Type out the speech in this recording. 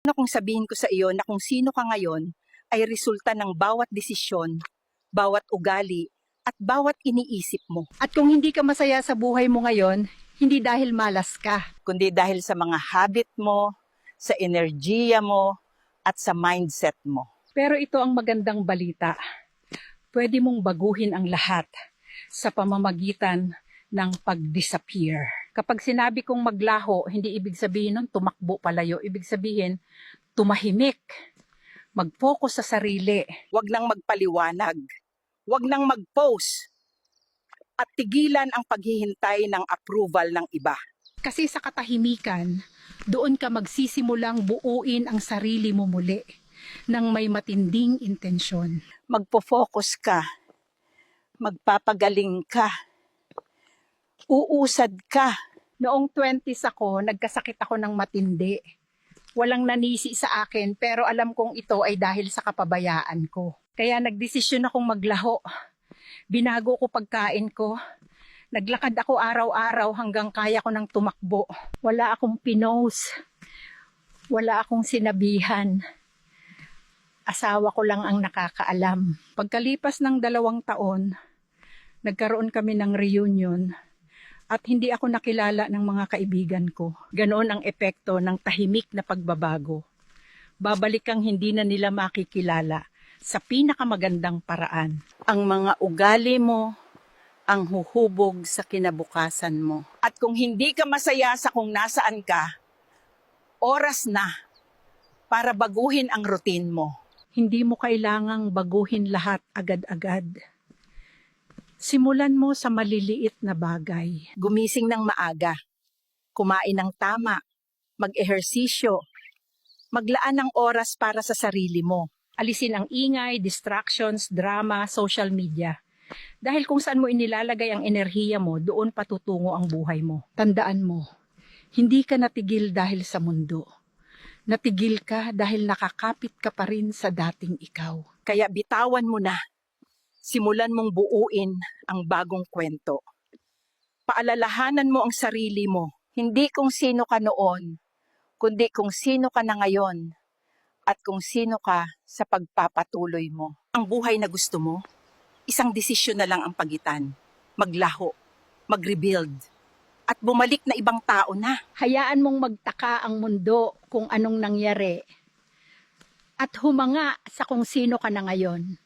Ano kung sabihin ko sa iyo na kung sino ka ngayon ay resulta ng bawat desisyon, bawat ugali, at bawat iniisip mo, At kung hindi ka masaya sa buhay mo ngayon, hindi dahil malas ka. kundi dahil sa mga habit mo, sa enerhiya mo, at sa mindset mo. Pero ito ang magandang balita. Pwede mong baguhin ang lahat sa pamamagitan ng pag-disappear. Kapag sinabi kong maglaho, hindi ibig sabihin nun tumakbo palayo. Ibig sabihin, tumahimik. Mag-focus sa sarili. Huwag nang magpaliwanag, huwag nang mag-post, at tigilan ang paghihintay ng approval ng iba. Kasi sa katahimikan, doon ka magsisimulang buuin ang sarili mo muli ng may matinding intensyon. Magpo-focus ka, magpapagaling ka, uusad ka. Noong 20s ako, nagkasakit ako ng matindi. Walang nanisi sa akin pero alam kong ito ay dahil sa kapabayaan ko. Kaya nagdesisyon akong maglaho. Binago ko pagkain ko. Naglakad ako araw-araw hanggang kaya ko nang tumakbo. Wala akong pinost. Wala akong sinabihan. Asawa ko lang ang nakakaalam. Pagkalipas ng 2 taon, nagkaroon kami ng reunion. At hindi ako nakilala ng mga kaibigan ko. Ganoon ang epekto ng tahimik na pagbabago. Babalik kang hindi na nila makikilala sa pinakamagandang paraan. Ang mga ugali mo ang huhubog sa kinabukasan mo. At kung hindi ka masaya sa kung nasaan ka, oras na para baguhin ang routine mo. Hindi mo kailangang baguhin lahat agad-agad. Simulan mo sa maliliit na bagay. Gumising ng maaga, kumain ng tama, mag-ehersisyo, maglaan ng oras para sa sarili mo. Alisin ang ingay, distractions, drama, social media. Dahil kung saan mo inilalagay ang enerhiya mo, doon patutungo ang buhay mo. Tandaan mo, hindi ka natigil dahil sa mundo. Natigil ka dahil nakakapit ka pa rin sa dating ikaw. Kaya bitawan mo na. Simulan mong buuin ang bagong kwento. Paalalahanan mo ang sarili mo, hindi kung sino ka noon, kundi kung sino ka na ngayon at kung sino ka sa pagpapatuloy mo. Ang buhay na gusto mo, isang desisyon na lang ang pagitan. Maglaho, mag-rebuild, at bumalik na ibang tao na. Hayaan mong magtaka ang mundo kung anong nangyari at humanga sa kung sino ka na ngayon.